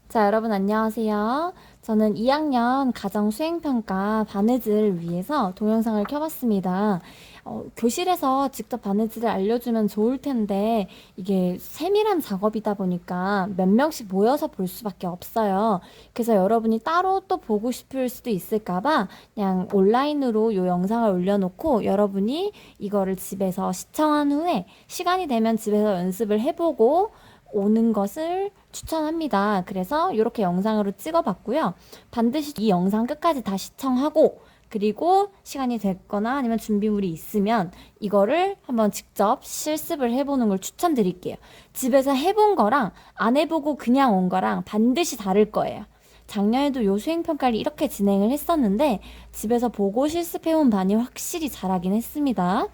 자, 여러분 안녕하세요. 저는 2학년 가정 수행평가 바느질을 위해서 동영상을 켜봤습니다. 교실에서 직접 바느질을 알려주면 좋을 텐데 이게 세밀한 작업이다 보니까 몇 명씩 모여서 볼 수밖에 없어요. 그래서 여러분이 따로 또 보고 싶을 수도 있을까봐 그냥 온라인으로 이 영상을 올려놓고 여러분이 이거를 집에서 시청한 후에 시간이 되면 집에서 연습을 해보고 오는 것을 추천합니다. 그래서 이렇게 영상으로 찍어봤고요. 반드시 이 영상 끝까지 다 시청하고 그리고 시간이 됐거나 아니면 준비물이 있으면 이거를 한번 직접 실습을 해보는 걸 추천드릴게요. 집에서 해본 거랑 안 해보고 그냥 온 거랑 반드시 다를 거예요. 작년에도 요 수행평가를 이렇게 진행을 했었는데 집에서 보고 실습해온 반이 확실히 잘하긴 했습니다.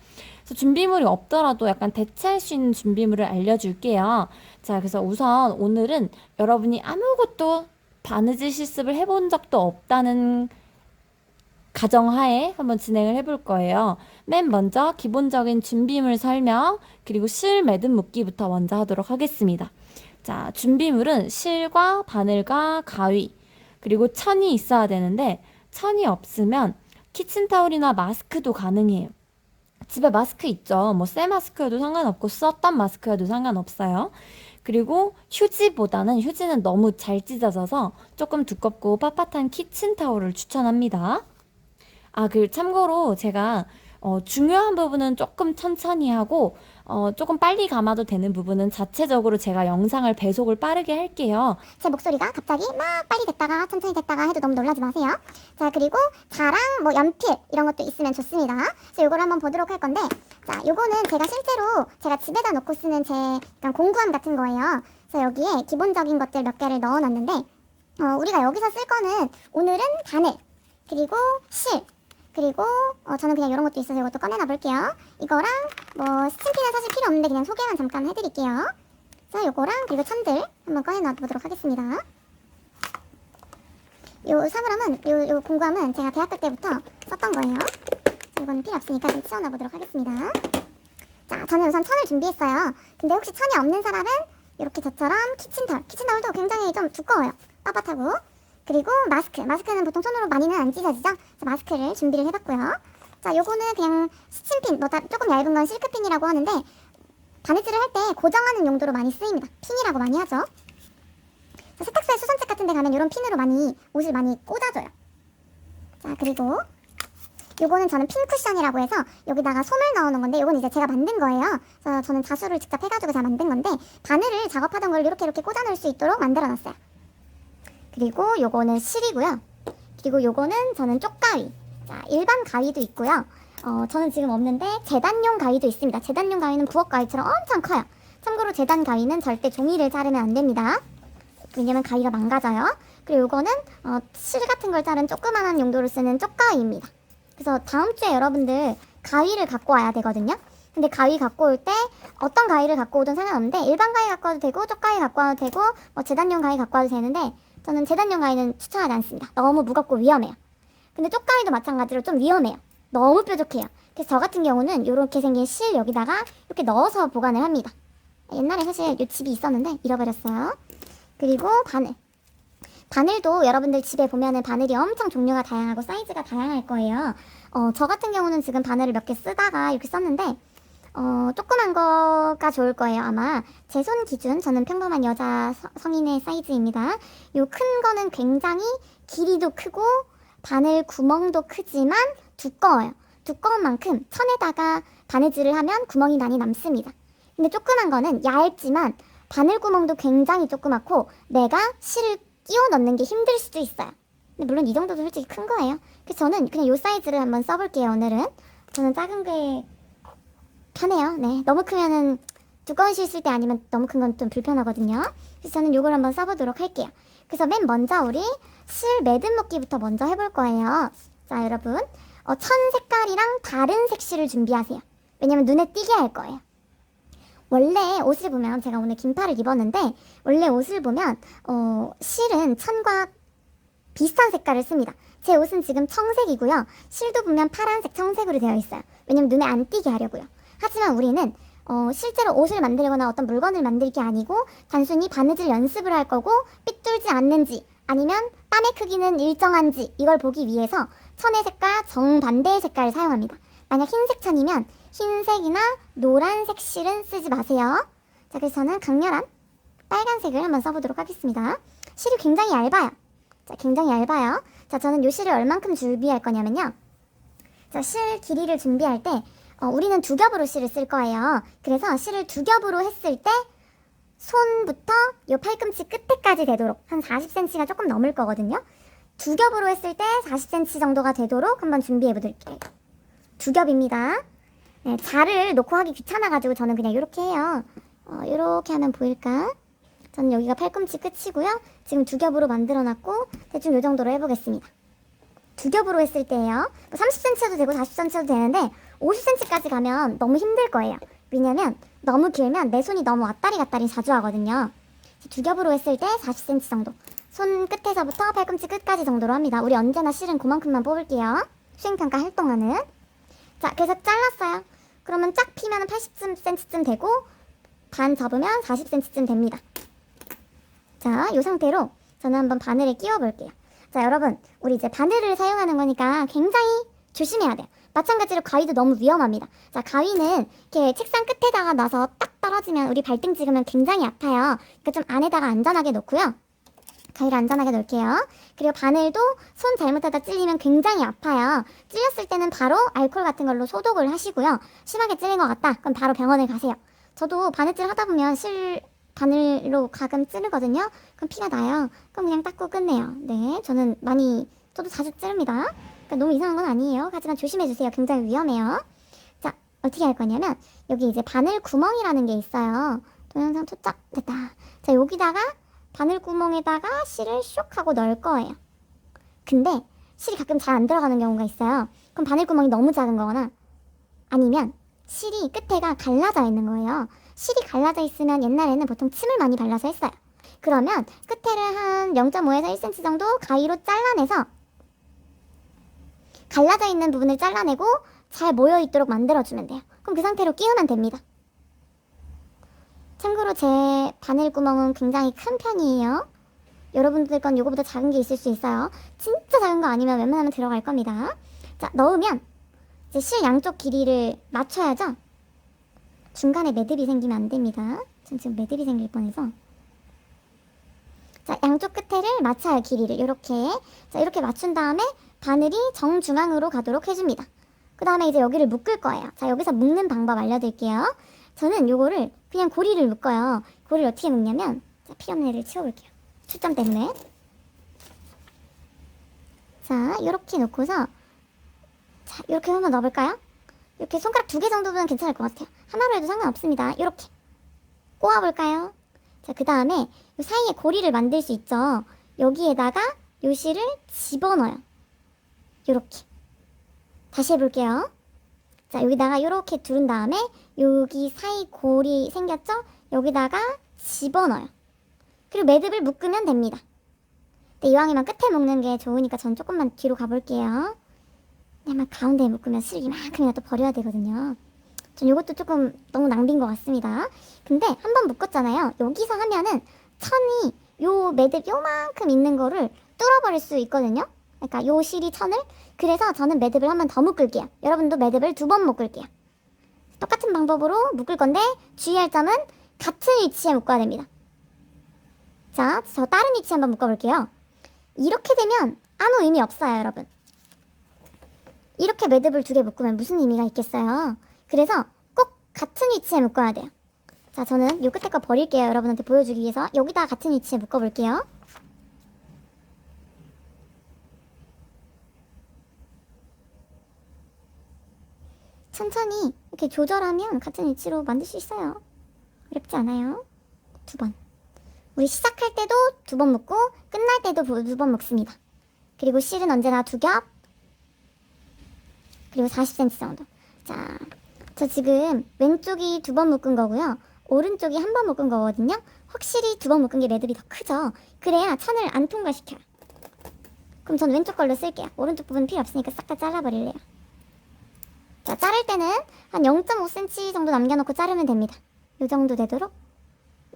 그래서 준비물이 없더라도 약간 대체할 수 있는 준비물을 알려줄게요. 자, 그래서 우선 오늘은 여러분이 아무것도 바느질 실습을 해본 적도 없다는 가정하에 한번 진행을 해볼 거예요. 맨 먼저 기본적인 준비물 설명, 그리고 실 매듭 묶기부터 먼저 하도록 하겠습니다. 자, 준비물은 실과 바늘과 가위, 그리고 천이 있어야 되는데 천이 없으면 키친타올이나 마스크도 가능해요. 집에 마스크 있죠. 뭐 새 마스크여도 상관없고 썼던 마스크여도 상관없어요. 그리고 휴지는 너무 잘 찢어져서 조금 두껍고 빳빳한 키친타올을 추천합니다. 아, 그 참고로 제가 중요한 부분은 조금 천천히 하고 조금 빨리 감아도 되는 부분은 자체적으로 제가 영상을 배속을 빠르게 할게요. 제 목소리가 갑자기 막 빨리 됐다가 천천히 됐다가 해도 너무 놀라지 마세요. 자, 그리고 자랑, 뭐 연필 이런 것도 있으면 좋습니다. 그래서 요거를 한번 보도록 할 건데, 자, 요거는 제가 실제로 제가 집에다 놓고 쓰는 제 약간 공구함 같은 거예요. 그래서 여기에 기본적인 것들 몇 개를 넣어놨는데, 우리가 여기서 쓸 거는 오늘은 바늘, 그리고 실, 그리고 저는 그냥 이런 것도 있어서 이것도 꺼내놔 볼게요. 이거랑 뭐 스팀피는 사실 필요 없는데 그냥 소개만 잠깐 해드릴게요. 자, 요거랑 그리고 천들 한번 꺼내놔 보도록 하겠습니다. 요 사물함은 요 공구함은 제가 대학교 때부터 썼던 거예요. 이거는 필요 없으니까 좀 치워놔 보도록 하겠습니다. 자, 저는 우선 천을 준비했어요. 근데 혹시 천이 없는 사람은 이렇게 저처럼 키친타올도 굉장히 좀 두꺼워요. 빳빳하고. 그리고 마스크는 보통 손으로 많이는 안 찢어지죠. 그래서 마스크를 준비를 해봤고요. 자, 요거는 그냥 스친핀, 조금 얇은 건 실크핀이라고 하는데 바느질을 할 때 고정하는 용도로 많이 쓰입니다. 핀이라고 많이 하죠. 세탁소에 수선책 같은 데 가면 이런 핀으로 많이 옷을 많이 꽂아줘요. 자, 그리고 요거는 저는 핀 쿠션이라고 해서 여기다가 솜을 넣어놓은 건데 요건 이제 제가 만든 거예요. 그래서 저는 자수를 직접 해가지고 제가 만든 건데 바늘을 작업하던 걸 이렇게 꽂아놓을 수 있도록 만들어놨어요. 그리고 요거는 실이고요. 그리고 요거는 저는 쪽가위. 자, 일반 가위도 있고요. 저는 지금 없는데 재단용 가위도 있습니다. 재단용 가위는 부엌 가위처럼 엄청 커요. 참고로 재단 가위는 절대 종이를 자르면 안 됩니다. 왜냐면 가위가 망가져요. 그리고 요거는 실 같은 걸 자른 조그만한 용도로 쓰는 쪽가위입니다. 그래서 다음 주에 여러분들 가위를 갖고 와야 되거든요. 근데 가위 갖고 올 때 어떤 가위를 갖고 오든 상관없는데 일반 가위 갖고 와도 되고 쪽가위 갖고 와도 되고 뭐 재단용 가위 갖고 와도 되는데 저는 재단용 가위는 추천하지 않습니다. 너무 무겁고 위험해요. 근데 쪽가위도 마찬가지로 좀 위험해요. 너무 뾰족해요. 그래서 저 같은 경우는 이렇게 생긴 실 여기다가 이렇게 넣어서 보관을 합니다. 옛날에 사실 이 집이 있었는데 잃어버렸어요. 그리고 바늘도 여러분들 집에 보면은 바늘이 엄청 종류가 다양하고 사이즈가 다양할 거예요. 저 같은 경우는 지금 바늘을 몇 개 쓰다가 이렇게 썼는데 조그만 거가 좋을 거예요. 아마 제 손 기준 저는 평범한 여자 성인의 사이즈입니다. 요 큰 거는 굉장히 길이도 크고 바늘 구멍도 크지만 두꺼워요. 두꺼운 만큼 천에다가 바느질을 하면 구멍이 많이 남습니다. 근데 조그만 거는 얇지만 바늘 구멍도 굉장히 조그맣고 내가 실을 끼워 넣는 게 힘들 수도 있어요. 근데 물론 이 정도도 솔직히 큰 거예요. 그래서 저는 그냥 요 사이즈를 한번 써볼게요. 오늘은 저는 작은 게 편해요. 네, 너무 크면은 두꺼운 실 쓸 때 아니면 너무 큰 건 좀 불편하거든요. 그래서 저는 요걸 한번 써보도록 할게요. 그래서 맨 먼저 우리 실 매듭 묶기부터 먼저 해볼 거예요. 자, 여러분 천 색깔이랑 다른 색실을 준비하세요. 왜냐면 눈에 띄게 할 거예요. 원래 옷을 보면 제가 오늘 긴팔을 입었는데 원래 옷을 보면 실은 천과 비슷한 색깔을 씁니다. 제 옷은 지금 청색이고요. 실도 보면 파란색, 청색으로 되어 있어요. 왜냐면 눈에 안 띄게 하려고요. 하지만 우리는 실제로 옷을 만들거나 어떤 물건을 만들 게 아니고 단순히 바느질 연습을 할 거고 뚫지 않는지 아니면 땀의 크기는 일정한지 이걸 보기 위해서 천의 색과 정반대의 색깔을 사용합니다. 만약 흰색 천이면 흰색이나 노란색 실은 쓰지 마세요. 자, 그래서 저는 강렬한 빨간색을 한번 써보도록 하겠습니다. 실이 굉장히 얇아요. 자, 굉장히 얇아요. 자, 저는 이 실을 얼만큼 준비할 거냐면요. 자, 실 길이를 준비할 때 우리는 두 겹으로 실을 쓸 거예요. 그래서 실을 두 겹으로 했을 때 손부터 요 팔꿈치 끝에까지 되도록 한 40cm가 조금 넘을 거거든요. 두 겹으로 했을 때 40cm 정도가 되도록 한번 준비해 보도록해요. 두 겹입니다. 네, 자를 놓고 하기 귀찮아가지고 저는 그냥 이렇게 해요. 이렇게 하면 보일까? 저는 여기가 팔꿈치 끝이고요. 지금 두 겹으로 만들어놨고 대충 이 정도로 해보겠습니다. 두 겹으로 했을 때예요. 30cm도 되고 40cm도 되는데 50cm까지 가면 너무 힘들 거예요. 왜냐면 너무 길면 내 손이 너무 왔다리 갔다리 자주 하거든요. 두 겹으로 했을 때 40cm 정도. 손 끝에서부터 팔꿈치 끝까지 정도로 합니다. 우리 언제나 실은 그만큼만 뽑을게요. 수행평가 할 동안은. 자, 그래서 잘랐어요. 그러면 쫙 피면 80cm쯤 되고 반 접으면 40cm쯤 됩니다. 자, 이 상태로 저는 한번 바늘에 끼워 볼게요. 자, 여러분, 우리 이제 바늘을 사용하는 거니까 굉장히 조심해야 돼요. 마찬가지로 가위도 너무 위험합니다. 자, 가위는 이렇게 책상 끝에다가 놔서 딱 떨어지면 우리 발등 찍으면 굉장히 아파요. 그러니까 좀 안에다가 안전하게 놓고요. 가위를 안전하게 놓을게요. 그리고 바늘도 손 잘못하다 찔리면 굉장히 아파요. 찔렸을 때는 바로 알코올 같은 걸로 소독을 하시고요. 심하게 찔린 것 같다? 그럼 바로 병원을 가세요. 저도 바늘질 하다 보면 바늘로 가끔 찌르거든요. 그럼 피가 나요. 그럼 그냥 닦고 끝내요. 네, 저도 자주 찌릅니다. 그러니까 너무 이상한 건 아니에요. 하지만 조심해주세요. 굉장히 위험해요. 자, 어떻게 할 거냐면 여기 이제 바늘 구멍이라는 게 있어요. 동영상 초점 됐다. 자, 여기다가 바늘 구멍에다가 실을 쇽 하고 넣을 거예요. 근데 실이 가끔 잘 안 들어가는 경우가 있어요. 그럼 바늘 구멍이 너무 작은 거거나 아니면 실이 끝에가 갈라져 있는 거예요. 실이 갈라져 있으면 옛날에는 보통 침을 많이 발라서 했어요. 그러면 끝에를 한 0.5에서 1cm 정도 가위로 잘라내서 갈라져 있는 부분을 잘라내고 잘 모여있도록 만들어주면 돼요. 그럼 그 상태로 끼우면 됩니다. 참고로 제 바늘 구멍은 굉장히 큰 편이에요. 여러분들 건 요거보다 작은 게 있을 수 있어요. 진짜 작은 거 아니면 웬만하면 들어갈 겁니다. 자, 넣으면 이제 실 양쪽 길이를 맞춰야죠. 중간에 매듭이 생기면 안 됩니다. 전 지금 매듭이 생길 뻔해서. 자, 양쪽 끝에를 맞춰요. 길이를 이렇게. 자, 이렇게 맞춘 다음에 바늘이 정중앙으로 가도록 해줍니다. 그 다음에 이제 여기를 묶을 거예요. 자, 여기서 묶는 방법 알려드릴게요. 저는 요거를 그냥 고리를 묶어요. 고리를 어떻게 묶냐면, 자, 필요 없는 애를 치워볼게요. 초점 때문에. 자, 요렇게 놓고서, 자, 요렇게 한번 넣어볼까요? 이렇게 손가락 2개 정도면 괜찮을 것 같아요. 하나로 해도 상관없습니다. 요렇게 꼬아볼까요? 자, 그 다음에 요 사이에 고리를 만들 수 있죠. 여기에다가 요 실을 집어넣어요. 요렇게. 다시 해볼게요. 자, 여기다가 요렇게 두른 다음에 여기 사이 고리 생겼죠? 여기다가 집어넣어요. 그리고 매듭을 묶으면 됩니다. 근데 이왕이면 끝에 묶는 게 좋으니까 전 조금만 뒤로 가볼게요. 아마 가운데에 묶으면 실 이만큼이나 또 버려야 되거든요. 전 이것도 조금 너무 낭비인 것 같습니다. 근데 한 번 묶었잖아요. 여기서 하면은 천이 요 매듭 요만큼 있는 거를 뚫어버릴 수 있거든요. 그러니까 요 실이 천을. 그래서 저는 매듭을 한 번 더 묶을게요. 여러분도 매듭을 2번 묶을게요. 똑같은 방법으로 묶을 건데 주의할 점은 같은 위치에 묶어야 됩니다. 자, 저 다른 위치에 한번 묶어볼게요. 이렇게 되면 아무 의미 없어요, 여러분. 이렇게 매듭을 2개 묶으면 무슨 의미가 있겠어요? 그래서 꼭 같은 위치에 묶어야 돼요. 자, 저는 요 끝에 거 버릴게요. 여러분한테 보여주기 위해서 여기다 같은 위치에 묶어볼게요. 천천히 이렇게 조절하면 같은 위치로 만들 수 있어요. 어렵지 않아요. 2번. 우리 시작할 때도 2번 묶고 끝날 때도 2번 묶습니다. 그리고 실은 언제나 2겹. 그리고 40cm 정도. 자, 저 지금 왼쪽이 2번 묶은 거고요. 오른쪽이 1번 묶은 거거든요. 확실히 2번 묶은 게 매듭이 더 크죠. 그래야 천을 안 통과시켜요. 그럼 전 왼쪽 걸로 쓸게요. 오른쪽 부분 필요 없으니까 싹 다 잘라버릴래요. 자, 자를 때는 한 0.5cm 정도 남겨놓고 자르면 됩니다. 요 정도 되도록.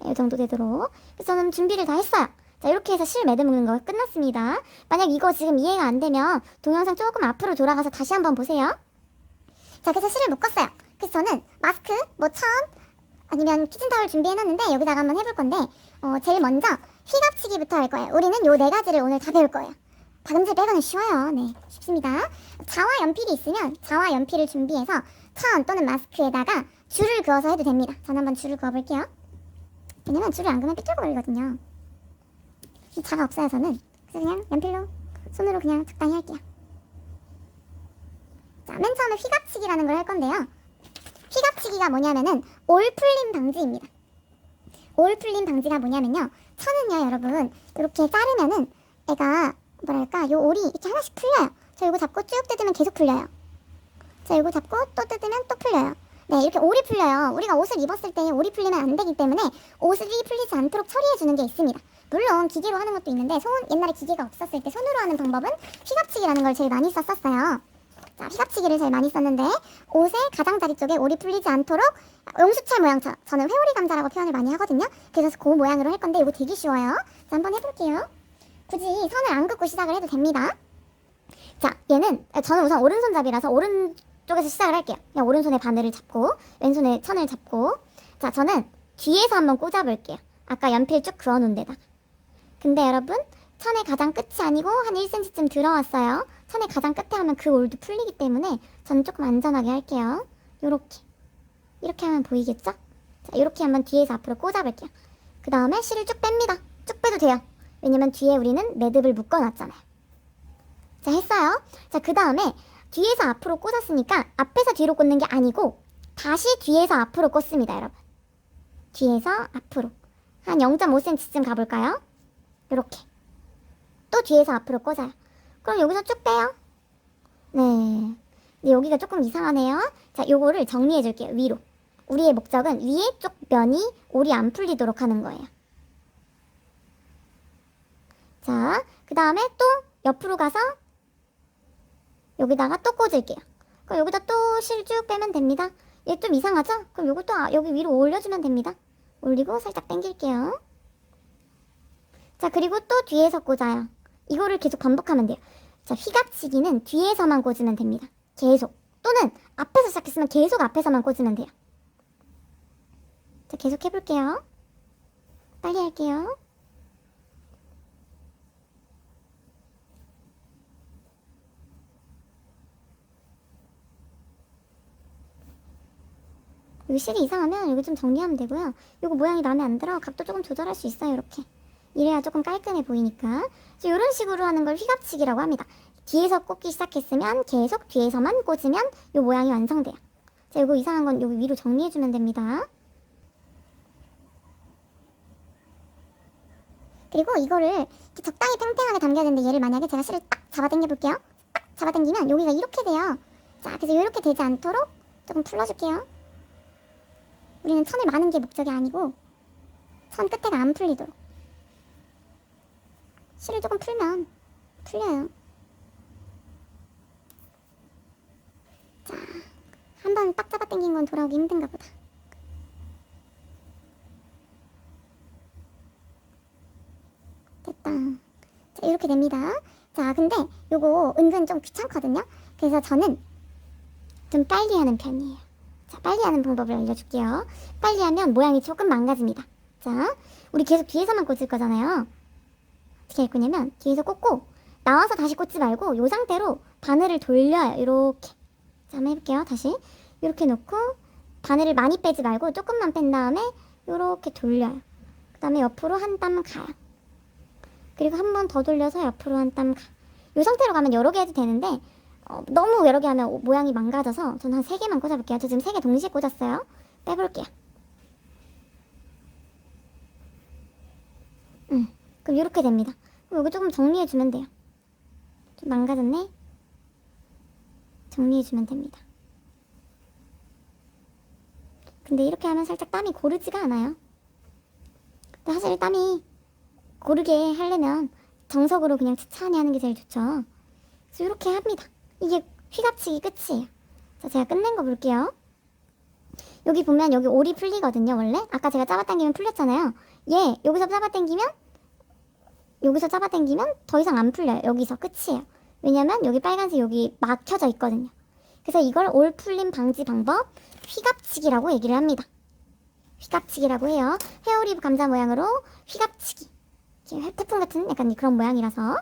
네, 요 정도 되도록. 그래서 저는 준비를 다 했어요. 자, 이렇게 해서 실 매듭 묶는 거 끝났습니다. 만약 이거 지금 이해가 안 되면 동영상 조금 앞으로 돌아가서 다시 한번 보세요. 자, 그래서 실을 묶었어요. 그래서 저는 마스크, 뭐 천, 아니면 키친타월 준비해놨는데 여기다가 한번 해볼 건데 제일 먼저 휘갑치기부터 할 거예요. 우리는 요 네 가지를 오늘 다 배울 거예요. 박음질 빼고는 쉬워요. 네, 쉽습니다. 자와 연필이 있으면 자와 연필을 준비해서 천 또는 마스크에다가 줄을 그어서 해도 됩니다. 저는 한번 줄을 그어볼게요. 왜냐면 줄을 안 그으면 삐뚤거리거든요. 자가 없어요, 저는. 그래서 그냥 연필로, 손으로 그냥 적당히 할게요. 자, 맨 처음에 휘갑치기라는 걸 할 건데요. 휘갑치기가 뭐냐면은 올 풀림 방지입니다. 올 풀림 방지가 뭐냐면요. 천은요, 여러분, 이렇게 자르면은 애가 뭐랄까, 요 올이 이렇게 하나씩 풀려요. 저 이거 잡고 쭉 뜯으면 계속 풀려요. 자, 이거 잡고 또 뜯으면 또 풀려요. 네, 이렇게 올이 풀려요. 우리가 옷을 입었을 때 올이 풀리면 안 되기 때문에 옷이 풀리지 않도록 처리해주는 게 있습니다. 물론 기계로 하는 것도 있는데 옛날에 기계가 없었을 때 손으로 하는 방법은 휘갑치기라는 걸 제일 많이 썼었어요. 자, 휘갑치기를 제일 많이 썼는데 옷의 가장자리 쪽에 올이 풀리지 않도록 용수철 모양처럼, 저는 회오리 감자라고 표현을 많이 하거든요. 그래서 그 모양으로 할 건데 이거 되게 쉬워요. 자, 한번 해볼게요. 굳이 선을 안 긋고 시작을 해도 됩니다. 자, 얘는 저는 우선 오른손잡이라서 오른쪽에서 시작을 할게요. 그냥 오른손에 바늘을 잡고 왼손에 천을 잡고, 자, 저는 뒤에서 한번 꽂아볼게요. 아까 연필 쭉 그어놓은 데다가. 근데 여러분, 천의 가장 끝이 아니고 한 1cm쯤 들어왔어요. 천의 가장 끝에 하면 그 올도 풀리기 때문에 저는 조금 안전하게 할게요. 요렇게. 이렇게 하면 보이겠죠? 자, 요렇게 한번 뒤에서 앞으로 꽂아볼게요. 그 다음에 실을 쭉 뺍니다. 쭉 빼도 돼요. 왜냐면 뒤에 우리는 매듭을 묶어놨잖아요. 자, 했어요. 자, 그 다음에 뒤에서 앞으로 꽂았으니까 앞에서 뒤로 꽂는 게 아니고 다시 뒤에서 앞으로 꽂습니다, 여러분. 뒤에서 앞으로. 한 0.5cm쯤 가볼까요? 요렇게. 또 뒤에서 앞으로 꽂아요. 그럼 여기서 쭉 빼요. 네. 근데 여기가 조금 이상하네요. 자, 요거를 정리해 줄게요. 위로. 우리의 목적은 위에 쪽 면이 올이 안 풀리도록 하는 거예요. 자, 그 다음에 또 옆으로 가서 여기다가 또 꽂을게요. 그럼 여기다 또 실 쭉 빼면 됩니다. 얘 좀 이상하죠? 그럼 요것도 여기 위로 올려주면 됩니다. 올리고 살짝 당길게요. 자, 그리고 또 뒤에서 꽂아요. 이거를 계속 반복하면 돼요. 자, 휘갑치기는 뒤에서만 꽂으면 됩니다. 계속. 또는 앞에서 시작했으면 계속 앞에서만 꽂으면 돼요. 자, 계속 해볼게요. 빨리 할게요. 여기 실이 이상하면 여기 좀 정리하면 되고요. 이거 모양이 마음에 안 들어 각도 조금 조절할 수 있어요. 이렇게. 이래야 조금 깔끔해 보이니까. 이런 식으로 하는 걸 휘갑치기라고 합니다. 뒤에서 꽂기 시작했으면 계속 뒤에서만 꽂으면 이 모양이 완성돼요. 자, 이거 이상한 건 여기 위로 정리해주면 됩니다. 그리고 이거를 적당히 팽팽하게 당겨야 되는데 얘를 만약에 제가 실을 딱 잡아당겨 볼게요. 딱 잡아당기면 여기가 이렇게 돼요. 자, 그래서 이렇게 되지 않도록 조금 풀어줄게요. 우리는 천을 마는 게 목적이 아니고 천 끝에가 안 풀리도록. 실을 조금 풀면 풀려요. 자, 한 번 딱 잡아당긴 건 돌아오기 힘든가 보다. 됐다. 자, 이렇게 됩니다. 자, 근데 요거 은근 좀 귀찮거든요. 그래서 저는 좀 빨리 하는 편이에요. 자, 빨리 하는 방법을 알려줄게요. 빨리 하면 모양이 조금 망가집니다. 자, 우리 계속 뒤에서만 꽂을 거잖아요. 어떻게 할 거냐면 뒤에서 꽂고 나와서 다시 꽂지 말고 이 상태로 바늘을 돌려요. 이렇게. 자, 한번 해볼게요. 다시 이렇게 놓고 바늘을 많이 빼지 말고 조금만 뺀 다음에 이렇게 돌려요. 그 다음에 옆으로 한 땀 가요. 그리고 한 번 더 돌려서 옆으로 한 땀 가. 이 상태로 가면 여러 개 해도 되는데 너무 여러 개 하면 모양이 망가져서 저는 한 3개만 꽂아볼게요. 저 지금 3개 동시에 꽂았어요. 빼볼게요. 그럼 이렇게 됩니다. 그럼 여기 조금 정리해주면 돼요. 좀 망가졌네? 정리해주면 됩니다. 근데 이렇게 하면 살짝 땀이 고르지가 않아요. 근데 사실 땀이 고르게 하려면 정석으로 그냥 천천히 하는 게 제일 좋죠. 그래서 이렇게 합니다. 이게 휘갑치기 끝이에요. 자, 제가 끝낸 거 볼게요. 여기 보면 여기 올이 풀리거든요. 원래 아까 제가 잡아당기면 풀렸잖아요. 얘 여기서 잡아당기면 여기서 잡아당기면 더 이상 안 풀려요. 여기서 끝이에요. 왜냐면 여기 빨간색 여기 막혀져 있거든요. 그래서 이걸 올 풀림 방지 방법 휘갑치기라고 얘기를 합니다. 휘갑치기라고 해요. 헤어리브 감자 모양으로 휘갑치기. 태풍 같은 약간 그런 모양이라서.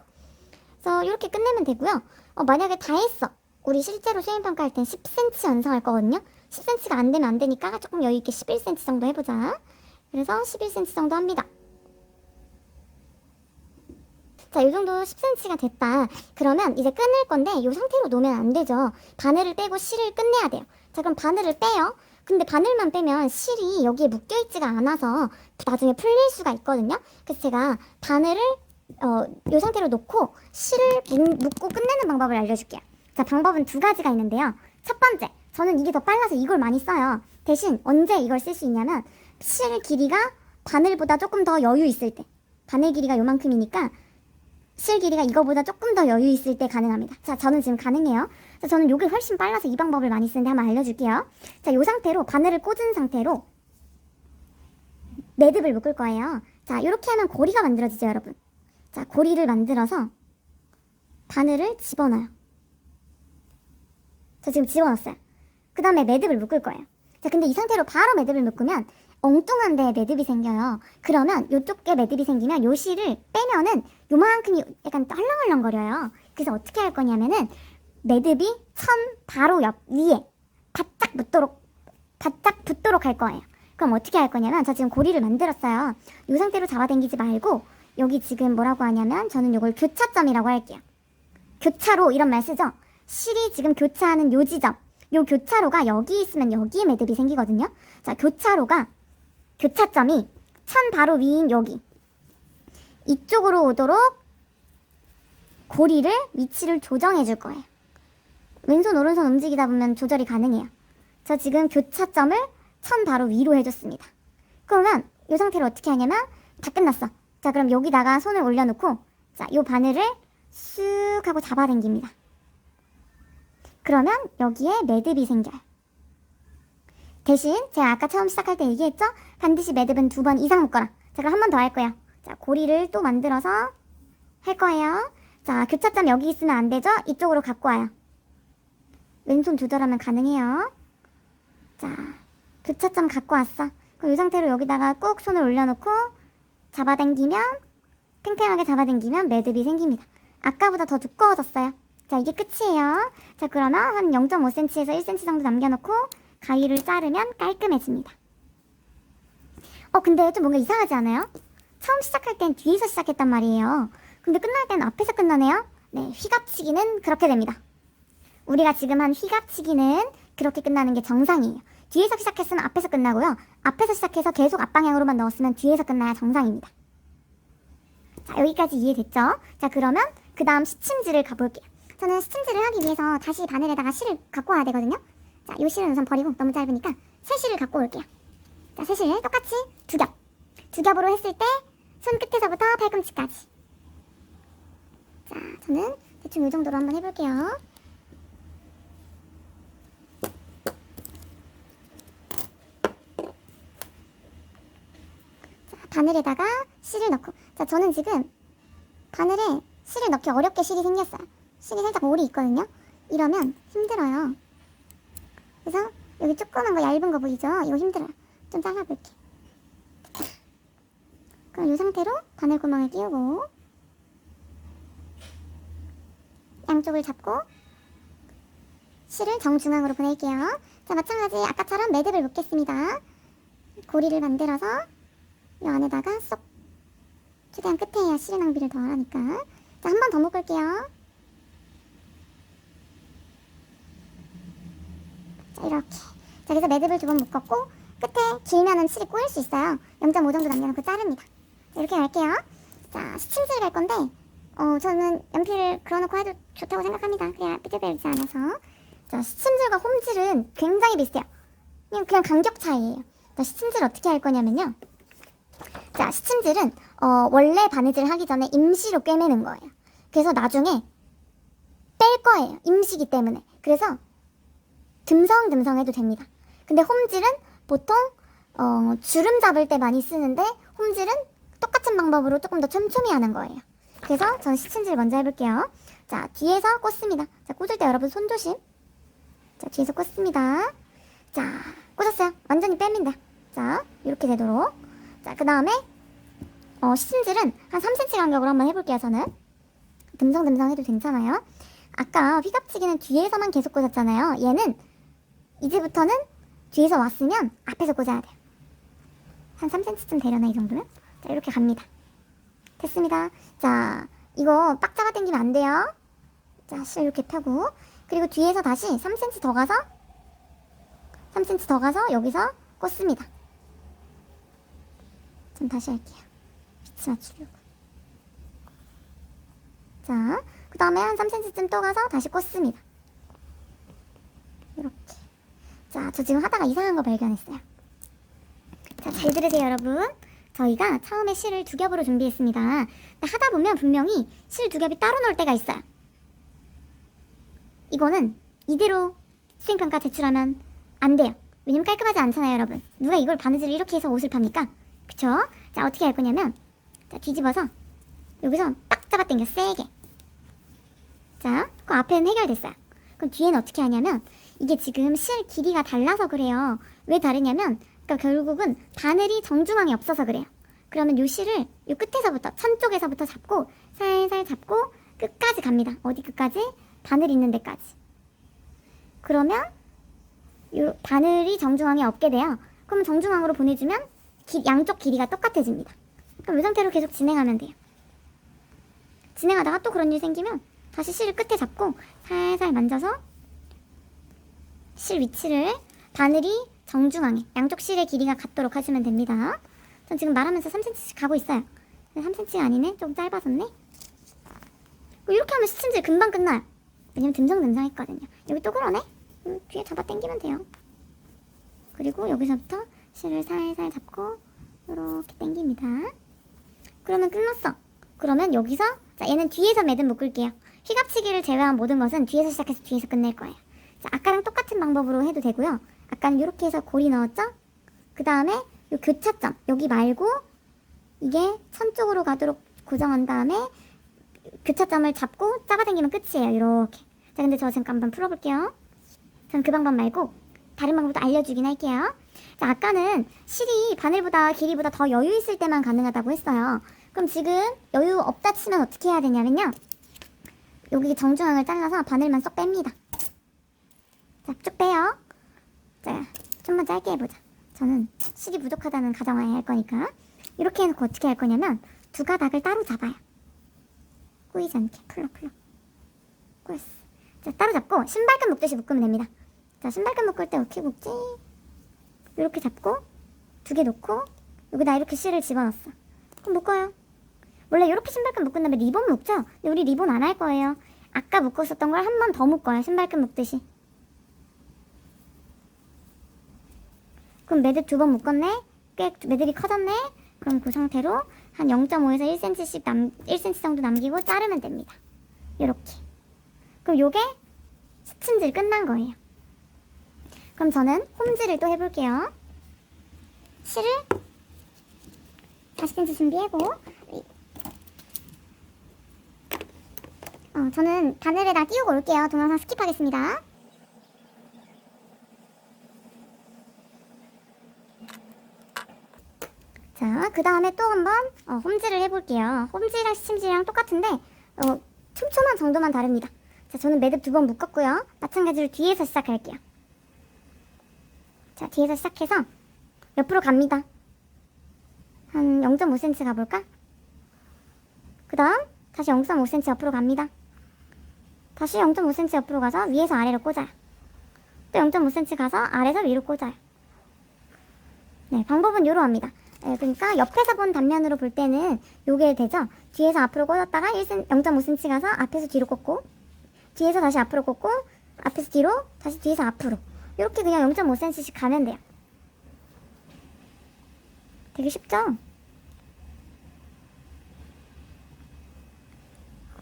그래서 이렇게 끝내면 되고요. 만약에 다 했어. 우리 실제로 수행평가 할 땐 10cm 완성할 거거든요. 10cm가 안 되면 안 되니까 조금 여유 있게 11cm 정도 해보자. 그래서 11cm 정도 합니다. 자, 이 정도 10cm가 됐다. 그러면 이제 끝낼 건데 이 상태로 놓으면 안 되죠. 바늘을 빼고 실을 끝내야 돼요. 자, 그럼 바늘을 빼요. 근데 바늘만 빼면 실이 여기에 묶여있지가 않아서 나중에 풀릴 수가 있거든요. 그래서 제가 바늘을 이 상태로 놓고 실을 묶고 끝내는 방법을 알려줄게요. 자, 방법은 두 가지가 있는데요. 첫 번째, 저는 이게 더 빨라서 이걸 많이 써요. 대신 언제 이걸 쓸 수 있냐면 실 길이가 바늘보다 조금 더 여유 있을 때. 바늘 길이가 요만큼이니까 실 길이가 이거보다 조금 더 여유 있을 때 가능합니다. 자, 저는 지금 가능해요. 자, 저는 요게 훨씬 빨라서 이 방법을 많이 쓰는데 한번 알려줄게요. 자, 요 상태로 바늘을 꽂은 상태로 매듭을 묶을 거예요. 자, 이렇게 하면 고리가 만들어지죠, 여러분. 자, 고리를 만들어서 바늘을 집어넣어요. 저 지금 집어넣었어요. 그 다음에 매듭을 묶을 거예요. 자, 근데 이 상태로 바로 매듭을 묶으면 엉뚱한 데에 매듭이 생겨요. 그러면 요쪽에 매듭이 생기면 요 실을 빼면은 요만큼이 약간 헐렁헐렁거려요. 그래서 어떻게 할 거냐면은 매듭이 천 바로 옆 위에 바짝 붙도록 할 거예요. 그럼 어떻게 할 거냐면 저 지금 고리를 만들었어요. 요 상태로 잡아당기지 말고 여기 지금 뭐라고 하냐면 저는 요걸 교차점이라고 할게요. 교차로 이런 말 쓰죠. 실이 지금 교차하는 요 지점, 요 교차로가 여기 있으면 여기에 매듭이 생기거든요. 자, 교차점이 천 바로 위인 여기 이쪽으로 오도록 고리를 위치를 조정해 줄 거예요. 왼손 오른손 움직이다 보면 조절이 가능해요. 저 지금 교차점을 천 바로 위로 해줬습니다. 그러면 이 상태로 어떻게 하냐면 다 끝났어. 자, 그럼 여기다가 손을 올려놓고 자, 요 바늘을 쑥 하고 잡아당깁니다. 그러면 여기에 매듭이 생겨요. 대신 제가 아까 처음 시작할 때 얘기했죠? 반드시 매듭은 2번 이상 묶어라. 자, 그럼 한 번 더 할 거예요. 자, 고리를 또 만들어서 할 거예요. 자, 교차점 여기 있으면 안 되죠? 이쪽으로 갖고 와요. 왼손 조절하면 가능해요. 자, 교차점 갖고 왔어. 그럼 이 상태로 여기다가 꾹 손을 올려놓고 잡아당기면 탱탱하게 잡아당기면 매듭이 생깁니다. 아까보다 더 두꺼워졌어요. 자, 이게 끝이에요. 자, 그러면 한 0.5cm에서 1cm 정도 남겨놓고 가위를 자르면 깔끔해집니다. 근데 좀 뭔가 이상하지 않아요? 처음 시작할 땐 뒤에서 시작했단 말이에요. 근데 끝날 땐 앞에서 끝나네요. 네, 휘갑치기는 그렇게 됩니다. 우리가 지금 한 휘갑치기는 그렇게 끝나는 게 정상이에요. 뒤에서 시작했으면 앞에서 끝나고요. 앞에서 시작해서 계속 앞방향으로만 넣었으면 뒤에서 끝나야 정상입니다. 자, 여기까지 이해됐죠? 자, 그러면 그 다음 시침질을 가볼게요. 저는 시침질을 하기 위해서 다시 바늘에다가 실을 갖고 와야 되거든요. 자, 요 실은 우선 버리고 너무 짧으니까 새 실을 갖고 올게요. 자, 새 실 똑같이 두 겹으로 했을 때 손끝에서부터 팔꿈치까지. 자, 저는 대충 이 정도로 한번 해볼게요. 자, 바늘에다가 실을 넣고. 자, 저는 지금 바늘에 실을 넣기 어렵게 실이 생겼어요. 실이 살짝 올이 있거든요. 이러면 힘들어요. 그래서 여기 조그만 거 얇은 거 보이죠? 이거 힘들어요. 좀 잘라볼게. 그럼 이 상태로 바늘구멍을 끼우고 양쪽을 잡고 실을 정중앙으로 보낼게요. 자, 마찬가지 아까처럼 매듭을 묶겠습니다. 고리를 만들어서 이 안에다가 쏙 최대한 끝에 해야 실의 낭비를 더 하니까. 자, 한 번 더 묶을게요. 자, 이렇게. 자, 그래서 매듭을 2번 묶었고 끝에 길면은 실이 꼬일 수 있어요. 0.5 정도 남겨놓고 자릅니다. 자, 이렇게 갈게요. 자, 시침질 갈 건데 저는 연필을 그려놓고 해도 좋다고 생각합니다. 그래야 삐뚤빼지 않아서. 자, 시침질과 홈질은 굉장히 비슷해요. 그냥 간격 차이예요. 자, 시침질 어떻게 할 거냐면요. 자, 시침질은 원래 바느질 하기 전에 임시로 꿰매는 거예요. 그래서 나중에 뺄 거예요. 임시기 때문에. 그래서 듬성듬성 해도 됩니다. 근데 홈질은 보통 주름 잡을 때 많이 쓰는데 홈질은 똑같은 방법으로 조금 더 촘촘히 하는 거예요. 그래서 저는 시침질 먼저 해볼게요. 자, 뒤에서 꽂습니다. 자, 꽂을 때 여러분 손 조심. 자, 뒤에서 꽂습니다. 자, 꽂았어요. 완전히 뺍니다. 자, 이렇게 되도록. 자, 그 다음에 시침질은 한 3cm 간격으로 한번 해볼게요. 저는 듬성듬성 해도 괜찮아요. 아까 휘갑치기는 뒤에서만 계속 꽂았잖아요. 얘는 이제부터는 뒤에서 왔으면 앞에서 꽂아야 돼요. 한 3cm쯤 되려나 이 정도면? 자, 이렇게 갑니다. 됐습니다. 자, 이거 빡 잡아 당기면 안 돼요. 자, 실 이렇게 펴고, 그리고 뒤에서 다시 3cm 더 가서 3cm 더 가서 여기서 꽂습니다. 좀 다시 할게요. 위치 맞추려고. 자, 그 다음에 한 3cm쯤 또 가서 다시 꽂습니다. 이렇게. 자, 저 지금 하다가 이상한 거 발견했어요. 자, 잘 들으세요, 여러분. 저희가 처음에 실을 두 겹으로 준비했습니다. 근데 하다 보면 분명히 실 두 겹이 따로 나올 때가 있어요. 이거는 이대로 수행평가 제출하면 안 돼요. 왜냐면 깔끔하지 않잖아요, 여러분. 누가 이걸 바느질을 이렇게 해서 옷을 팝니까? 그쵸? 자, 어떻게 할 거냐면, 자, 뒤집어서 여기서 딱 잡아당겨, 세게. 자, 그 앞에는 해결됐어요. 그럼 뒤에는 어떻게 하냐면, 이게 지금 실 길이가 달라서 그래요. 왜 다르냐면, 그러니까 결국은 바늘이 정중앙에 없어서 그래요. 그러면 요 실을 요 끝에서부터, 천 쪽에서부터 잡고 살살 잡고 끝까지 갑니다. 어디 끝까지? 바늘 있는 데까지. 그러면 요 바늘이 정중앙에 없게 돼요. 그럼 정중앙으로 보내주면 양쪽 길이가 똑같아집니다. 그럼 이 상태로 계속 진행하면 돼요. 진행하다가 또 그런 일이 생기면 다시 실을 끝에 잡고 살살 만져서 실 위치를 바늘이 정중앙에 양쪽 실의 길이가 같도록 하시면 됩니다. 전 지금 말하면서 3cm씩 가고 있어요. 3cm가 아니네? 좀 짧아졌네? 이렇게 하면 시침질 금방 끝나요. 왜냐면 듬성듬성 했거든요. 여기 또 그러네? 뒤에 잡아 당기면 돼요. 그리고 여기서부터 실을 살살 잡고 이렇게 당깁니다. 그러면 끝났어. 그러면 여기서 자, 얘는 뒤에서 매듭 묶을게요. 휘갑치기를 제외한 모든 것은 뒤에서 시작해서 뒤에서 끝낼 거예요. 자, 아까랑 똑같은 방법으로 해도 되고요. 아까는 이렇게 해서 고리 넣었죠? 그 다음에 요 교차점 여기 말고 이게 천 쪽으로 가도록 고정한 다음에 교차점을 잡고 잡아당기면 끝이에요. 이렇게. 자, 근데 저 잠깐 한번 풀어볼게요. 전 그 방법 말고 다른 방법도 알려주긴 할게요. 자, 아까는 실이 바늘보다 길이보다 더 여유 있을 때만 가능하다고 했어요. 그럼 지금 여유 없다 치면 어떻게 해야 되냐면요. 여기 정중앙을 잘라서 바늘만 쏙 뺍니다. 자, 쭉 빼요. 자, 좀만 짧게 해보자. 저는 실이 부족하다는 가정하에 할 거니까. 이렇게 해놓고 어떻게 할 거냐면 두 가닥을 따로 잡아요. 꼬이지 않게 풀럭풀럭 꼬였어. 자, 따로 잡고 신발끈 묶듯이 묶으면 됩니다. 자, 신발끈 묶을 때 어떻게 묶지? 이렇게 잡고 두 개 놓고 여기다 이렇게 실을 집어넣었어. 그럼 묶어요. 원래 이렇게 신발끈 묶은 다음에 리본 묶죠? 근데 우리 리본 안 할 거예요. 아까 묶었었던 걸 한 번 더 묶어요. 신발끈 묶듯이. 그럼 매듭 두 번 묶었네? 꽤 매듭이 커졌네? 그럼 그 상태로 한 0.5에서 1cm씩 1cm 정도 남기고 자르면 됩니다. 요렇게. 그럼 요게 시침질 끝난 거예요. 그럼 저는 홈질을 또 해볼게요. 실을 40cm 준비하고 저는 바늘에다 띄우고 올게요. 동영상 스킵하겠습니다. 자, 그 다음에 또 한번 홈질을 해볼게요. 홈질이랑 시침질이랑 똑같은데 촘촘한 정도만 다릅니다. 자, 저는 매듭 두 번 묶었고요. 마찬가지로 뒤에서 시작할게요. 자, 뒤에서 시작해서 옆으로 갑니다. 한 0.5cm 가볼까? 그 다음 다시 0.5cm 옆으로 갑니다. 다시 0.5cm 옆으로 가서 위에서 아래로 꽂아요. 또 0.5cm 가서 아래에서 위로 꽂아요. 네, 방법은 이러합니다. 네, 그러니까 옆에서 본 단면으로 볼 때는 요게 되죠. 뒤에서 앞으로 꽂았다가 0.5cm 가서 앞에서 뒤로 꽂고 뒤에서 다시 앞으로 꽂고 앞에서 뒤로 다시 뒤에서 앞으로 이렇게 그냥 0.5cm씩 가면 돼요. 되게 쉽죠?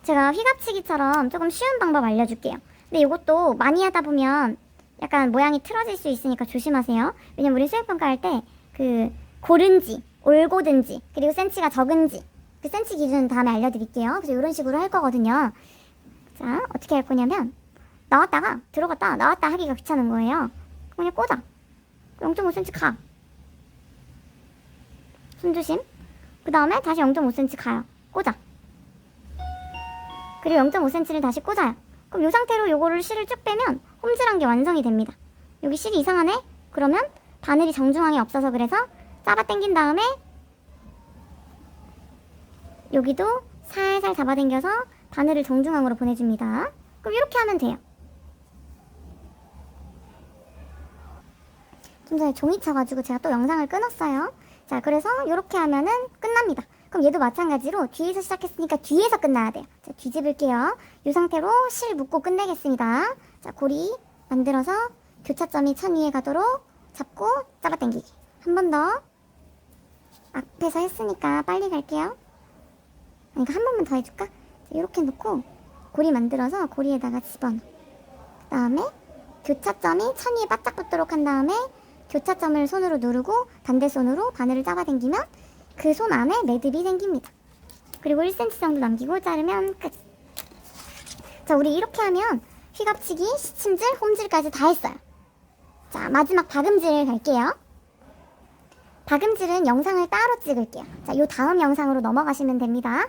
제가 휘갑치기처럼 조금 쉬운 방법 알려줄게요. 근데 이것도 많이 하다 보면 약간 모양이 틀어질 수 있으니까 조심하세요. 왜냐면 우리 수행평가 할 때 그 고른지 올고든지 그리고 센치가 적은지 그 센치 기준은 다음에 알려드릴게요. 그래서 이런 식으로 할 거거든요. 자, 어떻게 할 거냐면 나왔다가 들어갔다 나왔다 하기가 귀찮은 거예요. 그냥 꽂아. 0.5cm 가. 손조심. 그 다음에 다시 0.5cm 가요. 꽂아. 그리고 0.5cm를 다시 꽂아요. 그럼 이 상태로 요거를 실을 쭉 빼면 홈질한 게 완성이 됩니다. 여기 실이 이상하네? 그러면 바늘이 정중앙에 없어서 그래서 잡아당긴 다음에 여기도 살살 잡아당겨서 바늘을 정중앙으로 보내줍니다. 그럼 이렇게 하면 돼요. 좀 전에 종이 쳐가지고 제가 또 영상을 끊었어요. 자, 그래서 이렇게 하면은 끝납니다. 그럼 얘도 마찬가지로 뒤에서 시작했으니까 뒤에서 끝나야 돼요. 자, 뒤집을게요. 이 상태로 실 묶고 끝내겠습니다. 자, 고리 만들어서 교차점이 천 위에 가도록 잡고 잡아당기기. 한 번 더. 앞에서 했으니까 빨리 갈게요. 아니, 한 번만 더 해줄까? 자, 이렇게 놓고 고리 만들어서 고리에다가 집어넣어. 그 다음에 교차점이 천 위에 바짝 붙도록 한 다음에 교차점을 손으로 누르고 반대손으로 바늘을 잡아당기면 그 손 안에 매듭이 생깁니다. 그리고 1cm 정도 남기고 자르면 끝. 자, 우리 이렇게 하면 휘갑치기, 시침질, 홈질까지 다 했어요. 자, 마지막 박음질 갈게요. 박음질은 영상을 따로 찍을게요. 자, 요 다음 영상으로 넘어가시면 됩니다.